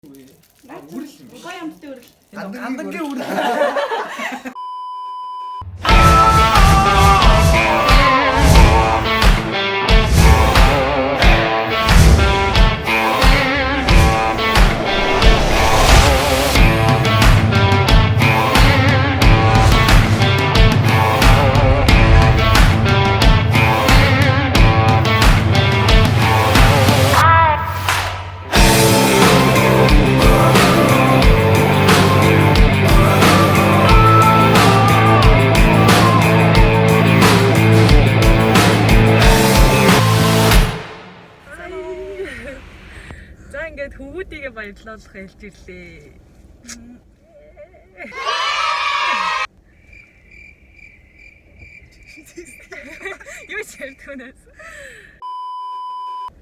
Үрэл юм. Угаа ямттай үрэл. Гандангийн үрэл. За ингээд хүмүүдийгээ баярлуулах хэлж ирлээ. Юу ширтгэнээс.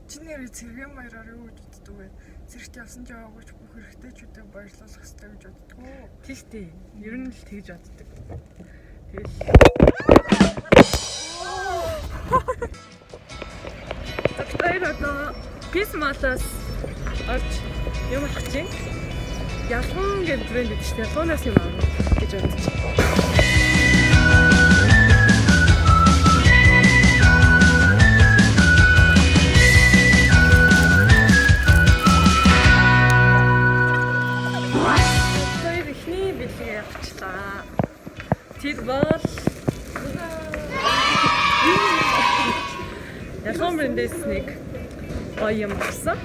Чинээр цэргийн баяраар юу гэж боддөг вэ? Цэрэгт явсан ч яваагүй ч бүх хэрэгтэйчүүдийг баярлуулах хэрэгтэй гэж боддөг уу? Тийш тий. Ер нь л тэгж боддог. Тэгэл. Тэгтээ одоо пис малаас орж юм авах чинь ялган гэдэг брэнд гэж тий. Ялганаас юм авах гэж бодож байна. Тэр бол ялган брэндээс нэг гоё юм авсан.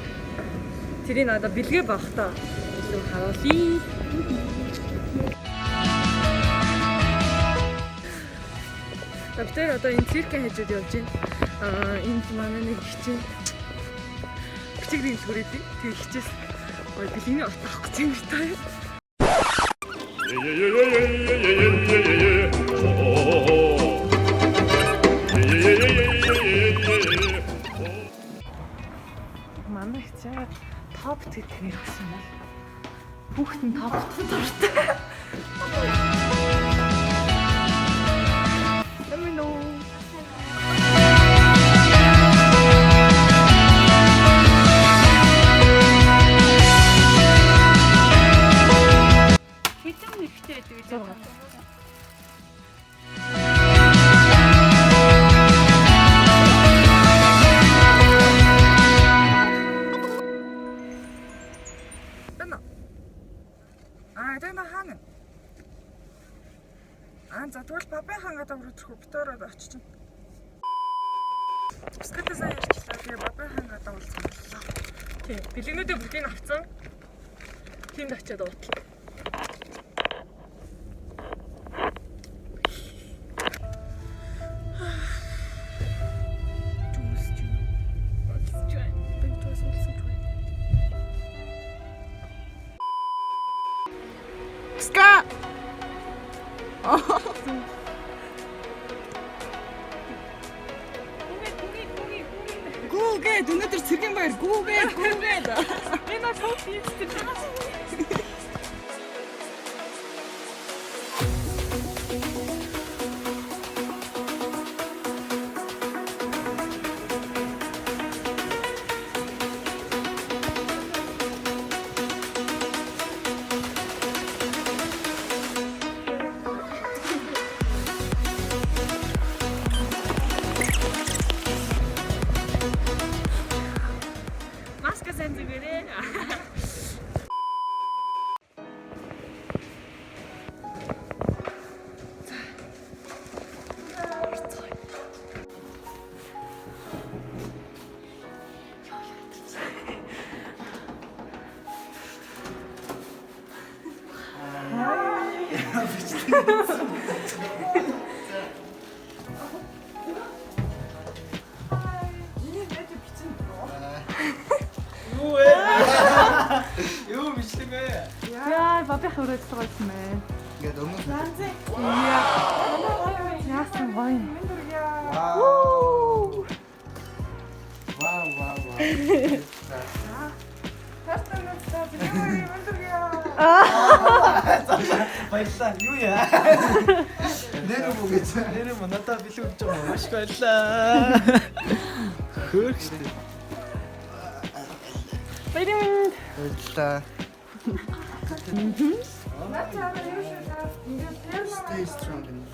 Тэрийг надад бэлгээ багтаа илүү харуулъя. Тавтер одоо энэ циркэн хажууд явж байна. Энд манай нэг хичээн бичиг хэлбэрээ тэг хичээс гоё бэлгийн авах гэж юм байна. Манай хичээ топ тэтгэх гэсэн бол хүүхдэн топтод дуртай. Амино. Хэдэн нэгтэй байдаг гэж байна. Тэна хаана? За тэгвэл папын хаан гадаа өрөөдрөх битөөрөд очиж. Скатаа сайн ярьчлаа. Тэгээ папын хаан гадаа уулзсан боллоо. Тийм, бэлгэнүүдээ бүгдийг авцсан. Тэнд очиад уутлаа. Ска! Гүүгээд өнөөдөр цэргийн баяр гүүгээд. Би наа сууд хийдэг. Юу бичлэг вэ? Яа, бабих өрөөдсөн байсан мэн. Ингээд өмнө. Яасан гоё. Вау. Баярлалаа. Юу яа? Нэр муу гэж. Нэр муу надад бэлэг гэж байгаа. Маш баярлалаа. Хөөрхтэй. Баярлалаа. Баярлалаа. Нацаараа юу шүү дээ. Ингээд тэр Stay strong.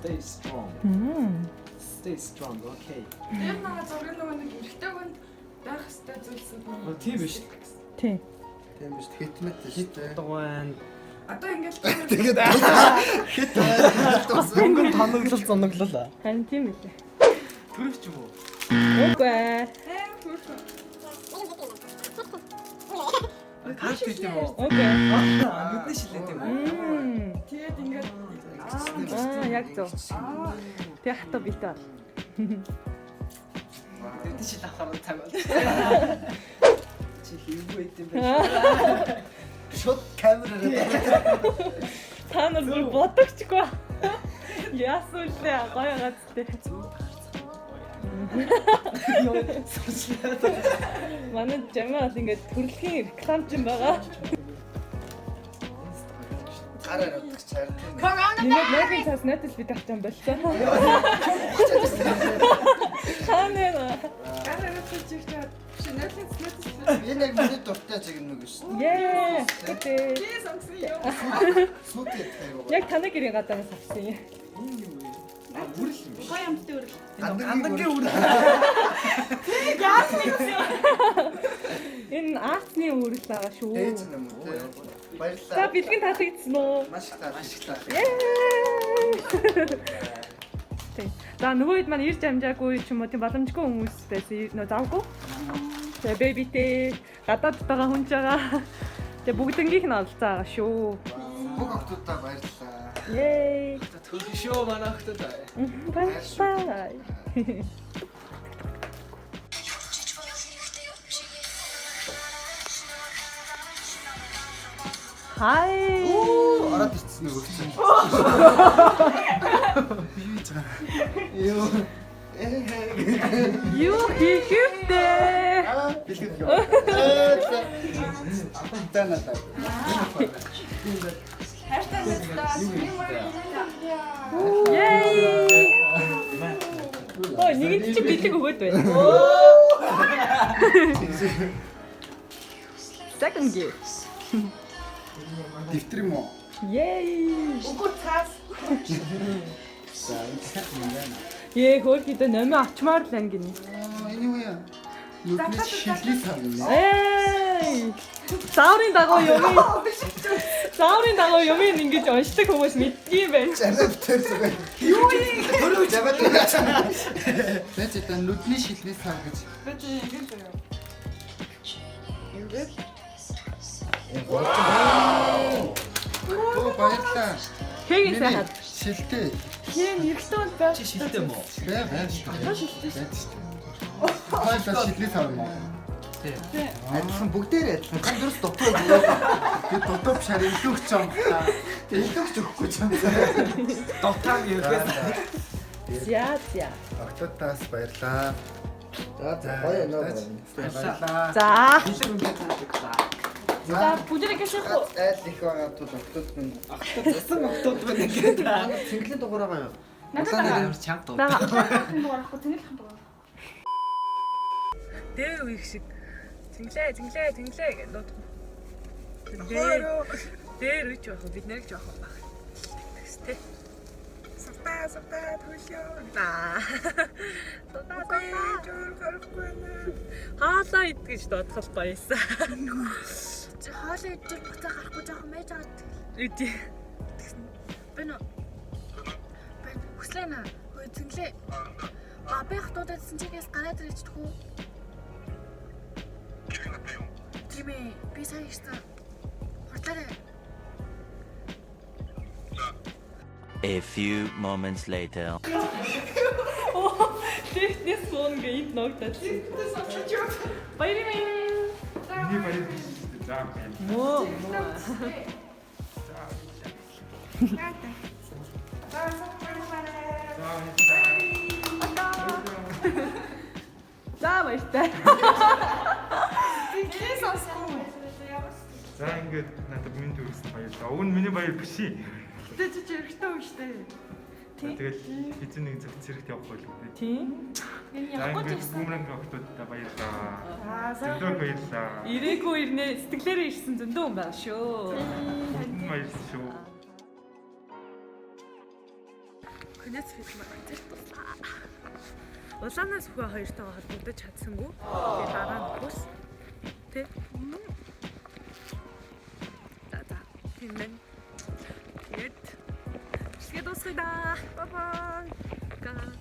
Stay strong. Stay strong. Okay. тэр нэг зураг нэг эрэгтэй хүнд байх ёстой зүйлс үү? Тийм биш. Тийм. Тийм биш. Хитмэт шүү дээ. Дугуйн. Одоо ингээд Тэгээд хит өнгөн тоноглол зоноглол. Харин тийм үү. Төрөвч юм уу? Үгүй. Таарч гэдэг юм уу? Үгүй. Нүдний шилээд юм уу? тэгээд ингээд Яг зөв. Тэг хата битээ. Нүдний шил авахаар тавиал. Чи хийгүй юм бэ? Шот камераараа. Та нар бүр бодогчгүй. Яасан үлээ гоё гацтэй. Манай жамаа ингээд төрөлхийн рекламчин байгаа. Гараар утгах чардаг. Нэмээд логийн цаас найдас бид авч юм болсон. Ханаа. камераа хийчихээ. Биш нэтлэнс. Энэ яг миний дуртай зэгнэг шүү. Ее. Гэтэ. Би сонгосон юм. Сүүтэй тайгаа. Яг танай гэрийн гадаанаас авсан юм. Үрэл юм биш. Гоё амттай өргөл. Андангийн үрэл. Энэ аасны үрэл байгаа шүү. Ээж юм уу? За Баярлалаа. бэлгэн татагдсан уу? Маш их таалагдсан. Тийм. За нөгөө хэд маань ирж амжаагүй ч юм уу тийм боломжгүй хүмүүс байсан нөө завгүй. Тэгээ бэбитэй гадаад байгаа хүн ч байгаа. Тэгээ бүгднгийнх нь олцоо байгаа шүү. Бүх охтуудаа баярлалаа. Yay! Төрхи шоу манай охтууд. Баярлалаа. Хай. Ороод ирсэн нэг өгсөн. Юу хийж байгаа? Юу. Юу хийхвэ? Бэлгэн юу. Танаа. Хайртай мэдээ. Yay! Ой, нэг нь чи бэлэг өгөөд байна. Second gear. Дэвтэр юм уу? Yay! Үгүй цаас. Хөөхөдөө номи авчмаар л ангин. Энэ юу яа? Нүдний шилээ сарна. Эй! Зааврын дагуу юм. Зааврын дагуу юм ингэж уншдаг хүмүүс мэддэг юм байна. Жанаа тэр зүгээр. Юу юм? Төрөө жаваад байгаа. Тэт та нүдний шилээ сар гэж. Бид ингэж заяа. Ингээд Оо баярлалаа. Хэгийн сайхан. Шилтэй. Хин нэрхтэн байх. Чи шилтэй мó? Бай. Баярлалаа шилээ сарна. Адилхан бүгдээрээ адилхан. Гандурс дутуу. Би дутуу бишаар илүүх ч юм. Илүүх ч өгөхгүй ч юм. Дутааг юу гэсэн. За. Октодтаас баярлаа. За гоё нөө. Баярлалаа. За. Бэлэг ингээд таалаглаа. За, бүжрэг гэших үү? Айл их байгаа тул октод минь. Октодсан октод минь ингээд. Цэнгэлийн дугаар байгаа юу? Надад чанга дуу. Дуурахгүй тэнэлхэн дуурах. Дээ үеих шиг. Цэнглээ гэж дуудах. Дээр үеч байх бид нэр ч явах байх. Тэстэй. савтаа төлөё. Тутаа. Жоо гарахгүй нэ. Хаалаа идгэж дуудах баясан. Хоолой идэж буцаа гарахгүй жоохон байж байгаа. Үгүй. Би нөө хүслэна. Хөөе цэнглээ. Бабын хатуудаас чигээс гараад ирчихдэг үү? Тимээ би сайн ирсэн. Хурдлаарай. A few moments later. Тэс сон гээ ногтած. Баярын. Миний баяр биш. За байна. Мөө. За баяртай. За ингээд надад минь төрсөн баярлалаа. Уг нь миний баяр биш. Тэ чи эргэтэй үү штэ. тэгэл эзэн нэг зөв зэрэгт явах болов үү. Тийм. За ингээд бүүмранг октодтой баярлаа. Зөндөө баярлаа. Ирээгүй ирнэ сэтгэлээрээ ирсэн зөндөө хүн байгаа шүү. Бүгд баярлсан шүү. Конец фильм концерт туслаа. Улаанаас хөө хоёртойгоо холбогдож чадсангүй. Тэгээ дараа нь бүс. Тэ. За. Хинэн. Тэгээд. Шигээ дуусгая. Бай бай.